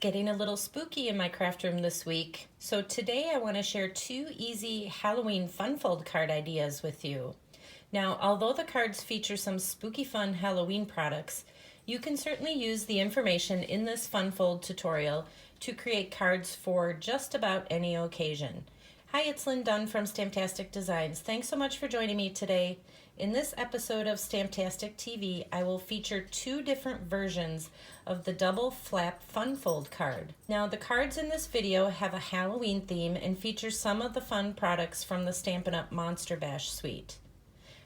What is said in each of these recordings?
getting a little spooky in my craft room this week. So today I want to share 2 easy Halloween fun fold card ideas with you. Now, although the cards feature some spooky fun Halloween products, you can certainly use the information in this fun fold tutorial to create cards for just about any occasion. Hi, it's Lynn Dunn from Stamptastic Designs. Thanks so much for joining me today. In this episode of Stamptastic TV, I will feature 2 different versions of the double flap fun fold card. Now, the cards in this video have a Halloween theme and feature some of the fun products from the Stampin' Up! Monster Bash suite.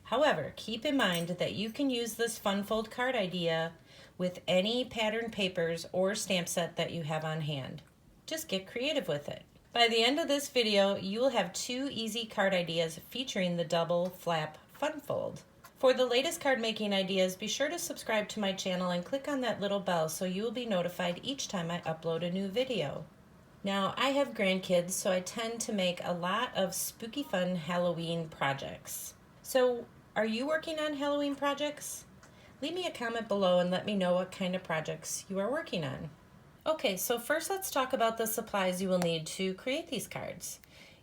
However, keep in mind that you can use this fun fold card idea with any pattern papers or stamp set that you have on hand. Just get creative with it. By the end of this video, you will have 2 easy card ideas featuring the double flap fun fold. For the latest card making ideas, be sure to subscribe to my channel and click on that little bell so you will be notified each time I upload a new video. Now, I have grandkids, so I tend to make a lot of spooky fun Halloween projects. So, are you working on Halloween projects? Leave me a comment below and let me know what kind of projects you are working on. Okay, so first let's talk about the supplies you will need to create these cards.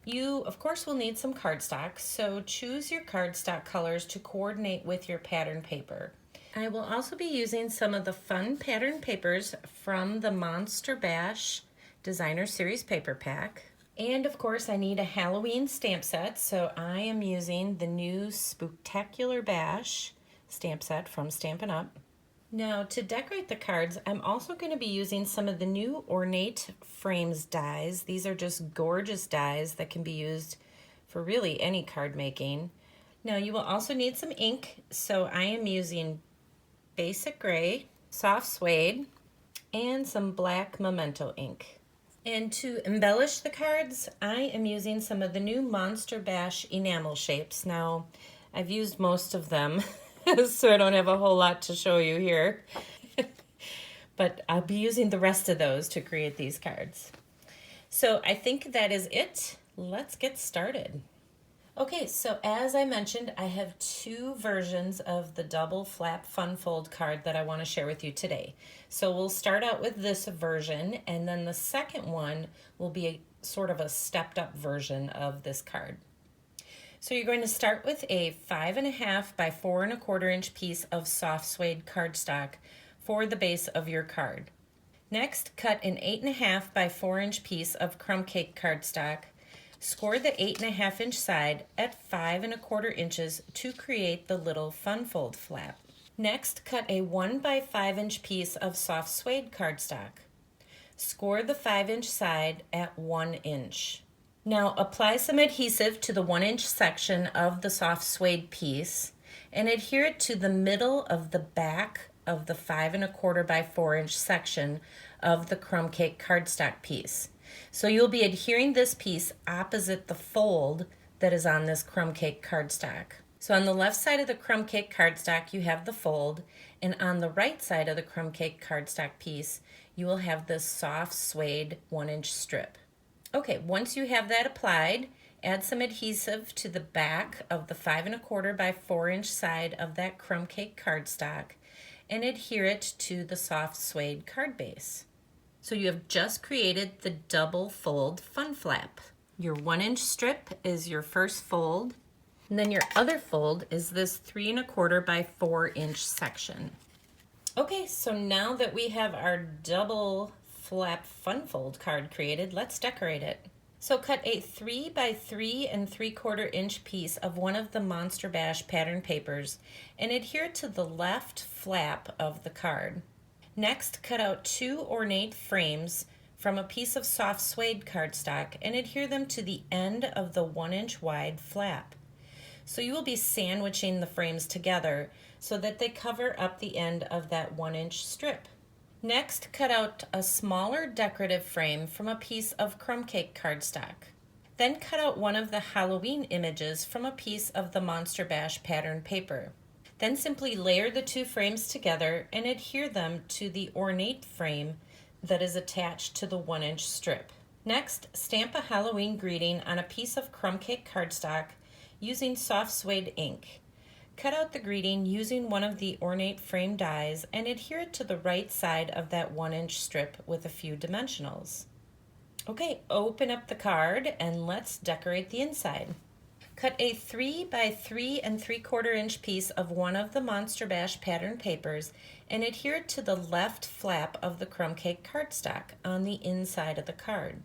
You, of course, will need some cardstock, so choose your cardstock colors to coordinate with your pattern paper. I will also be using some of the fun pattern papers from the Monster Bash Designer Series paper pack. And of course, I need a Halloween stamp set, so I am using the new Spooktacular Bash stamp set from Stampin' Up! Now, to decorate the cards, I'm also going to be using some of the new Ornate Frames dies. These are just gorgeous dies that can be used for really any card making. Now, you will also need some ink, so I am using Basic Gray, Soft Suede, and some black Memento ink. And to embellish the cards, I am using some of the new Monster Bash enamel shapes. Now, I've used most of them, so I don't have a whole lot to show you here. But I'll be using the rest of those to create these cards. So I think that is it. Let's get started. Okay, so as I mentioned, I have 2 versions of the double flap fun fold card that I want to share with you today. So we'll start out with this version, and then the second one will be a sort of a stepped up version of this card. So you're going to start with a 5.5 by 4 1/4 inch piece of soft suede cardstock for the base of your card. Next, cut an 8.5 by 4 inch piece of Crumb Cake Cardstock. Score the 8.5 inch side at 5 1/4 inches to create the little fun fold flap. Next, cut a 1 by 5 inch piece of soft suede cardstock. Score the 5 inch side at 1 inch. Now apply some adhesive to the 1 inch section of the soft suede piece and adhere it to the middle of the back of the 5 1/4 by 4 inch section of the Crumb Cake Cardstock piece. So you'll be adhering this piece opposite the fold that is on this Crumb Cake Cardstock. So on the left side of the Crumb Cake Cardstock you have the fold, and on the right side of the Crumb Cake Cardstock piece you will have this soft suede 1 inch strip. Okay, once you have that applied, add some adhesive to the back of the 5 1/4 by 4 inch side of that Crumb Cake Cardstock and adhere it to the soft suede card base. So you have just created the double fold fun flap. Your 1 inch strip is your first fold, and then your other fold is this 3 1/4 by 4 inch section. Okay, so now that we have our double flap fun fold card created, let's decorate it. So cut a 3 by 3 3/4 inch piece of one of the Monster Bash pattern papers and adhere it to the left flap of the card. Next, cut out 2 ornate frames from a piece of soft suede cardstock and adhere them to the end of the 1 inch wide flap. So you will be sandwiching the frames together so that they cover up the end of that 1 inch strip. Next, cut out a smaller decorative frame from a piece of Crumb Cake Cardstock. Then cut out one of the Halloween images from a piece of the Monster Bash pattern paper. Then simply layer the 2 frames together and adhere them to the ornate frame that is attached to the 1 inch strip. Next, stamp a Halloween greeting on a piece of Crumb Cake Cardstock using soft suede ink. Cut out the greeting using one of the ornate frame dies and adhere it to the right side of that 1-inch strip with a few dimensionals. Okay, open up the card and let's decorate the inside. Cut a 3 by 3 3/4 inch piece of one of the Monster Bash pattern papers and adhere it to the left flap of the Crumb Cake Cardstock on the inside of the card.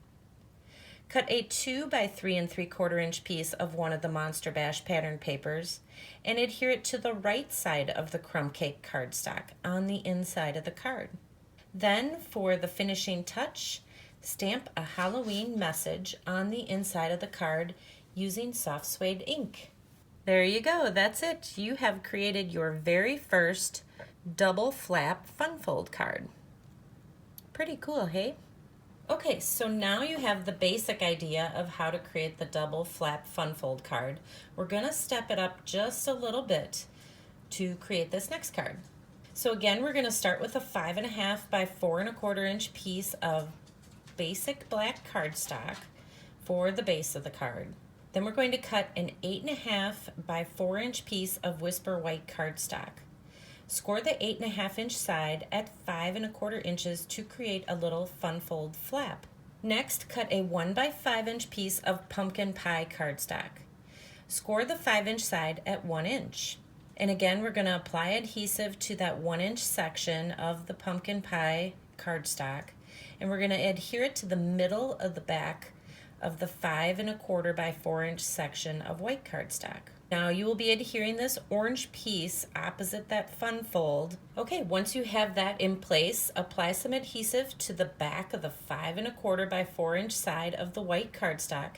Cut a 2 by 3 3/4 inch piece of one of the Monster Bash pattern papers and adhere it to the right side of the Crumb Cake Cardstock on the inside of the card. Then, for the finishing touch, stamp a Halloween message on the inside of the card using soft suede ink. There you go, that's it. You have created your very first double flap fun fold card. Pretty cool, hey? Okay, so now you have the basic idea of how to create the double flap fun fold card. We're gonna step it up just a little bit to create this next card. So again, we're gonna start with a 5.5 by 4 1/4 inch piece of basic black cardstock for the base of the card. Then we're going to cut an 8.5 by 4 inch piece of Whisper white cardstock. Score the 8.5 inch side at 5 1/4 inches to create a little fun fold flap. Next, cut a 1 by 5 inch piece of Pumpkin Ple Cardstock. Score the 5 inch side at 1 inch. And again, we're going to apply adhesive to that 1 inch section of the Pumpkin Ple cardstock, and we're going to adhere it to the middle of the back of the 5 1/4 by 4 inch section of white cardstock. Now you will be adhering this orange piece opposite that fun fold. Okay, once you have that in place, apply some adhesive to the back of the 5 1/4 by 4 inch side of the white cardstock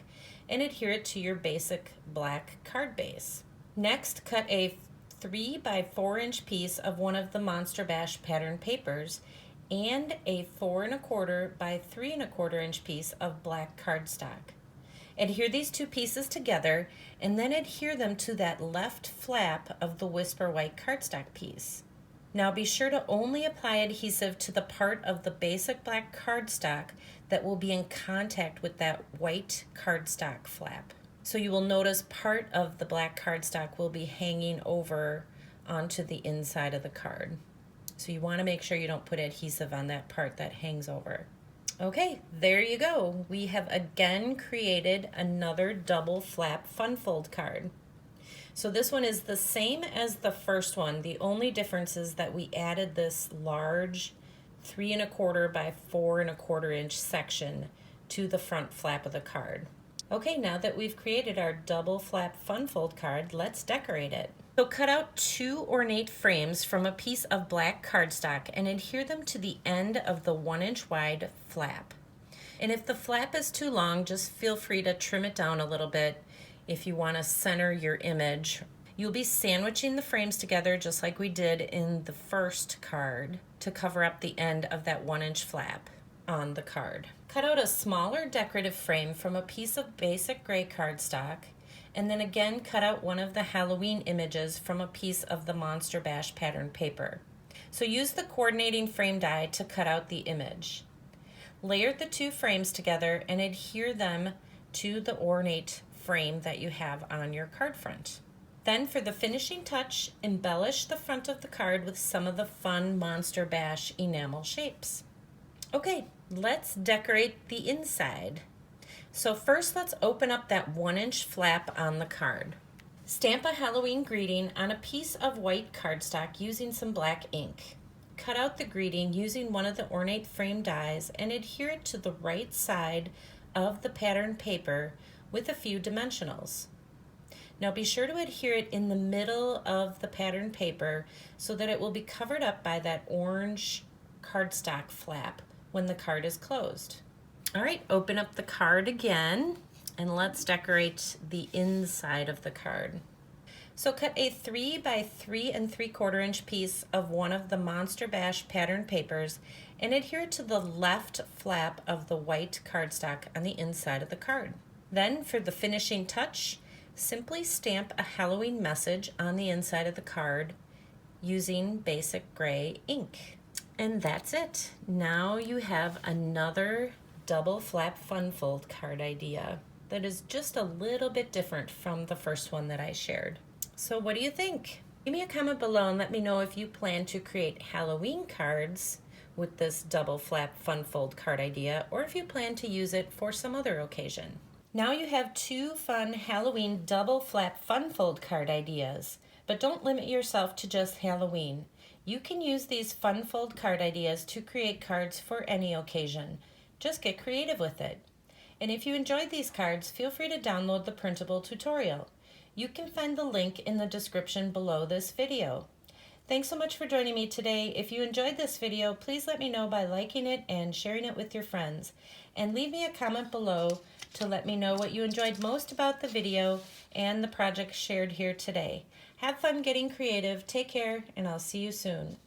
and adhere it to your basic black card base. Next, cut a 3 by 4 inch piece of one of the Monster Bash pattern papers and a 4 1/4 by 3 1/4 inch piece of black cardstock. Adhere these two pieces together and then adhere them to that left flap of the Whisper white cardstock piece. Now be sure to only apply adhesive to the part of the basic black cardstock that will be in contact with that white cardstock flap. So you will notice part of the black cardstock will be hanging over onto the inside of the card. So you want to make sure you don't put adhesive on that part that hangs over. Okay, there you go. We have again created another double flap fun fold card. So this one is the same as the first one. The only difference is that we added this large 3 1/4 by 4 1/4 inch section to the front flap of the card. Okay, now that we've created our double flap fun fold card, let's decorate it. So cut out 2 ornate frames from a piece of black cardstock and adhere them to the end of the 1 inch wide flap. And if the flap is too long, just feel free to trim it down a little bit if you want to center your image. You'll be sandwiching the frames together just like we did in the first card to cover up the end of that 1 inch flap on the card. Cut out a smaller decorative frame from a piece of basic gray cardstock and then again cut out one of the Halloween images from a piece of the Monster Bash pattern paper. So use the coordinating frame die to cut out the image. Layer the 2 frames together and adhere them to the ornate frame that you have on your card front. Then for the finishing touch, embellish the front of the card with some of the fun Monster Bash enamel shapes. Okay, let's decorate the inside. So first let's open up that 1 inch flap on the card. Stamp a Halloween greeting on a piece of white cardstock using some black ink. Cut out the greeting using one of the ornate frame dies and adhere it to the right side of the pattern paper with a few dimensionals. Now be sure to adhere it in the middle of the pattern paper so that it will be covered up by that orange cardstock flap when the card is closed. All right, open up the card again and let's decorate the inside of the card. So cut a 3 by 3 3/4 inch piece of one of the Monster Bash pattern papers and adhere it to the left flap of the white cardstock on the inside of the card. Then for the finishing touch, simply stamp a Halloween message on the inside of the card using basic gray ink. And that's it. Now you have another double flap fun fold card idea that is just a little bit different from the first one that I shared. So what do you think? Leave me a comment below and let me know if you plan to create Halloween cards with this double flap fun fold card idea, or if you plan to use it for some other occasion. Now you have two fun Halloween double flap fun fold card ideas, but don't limit yourself to just Halloween. You can use these fun fold card ideas to create cards for any occasion. Just get creative with it. And if you enjoyed these cards, feel free to download the printable tutorial. You can find the link in the description below this video. Thanks so much for joining me today. If you enjoyed this video, please let me know by liking it and sharing it with your friends. And leave me a comment below to let me know what you enjoyed most about the video and the project shared here today. Have fun getting creative, take care, and I'll see you soon.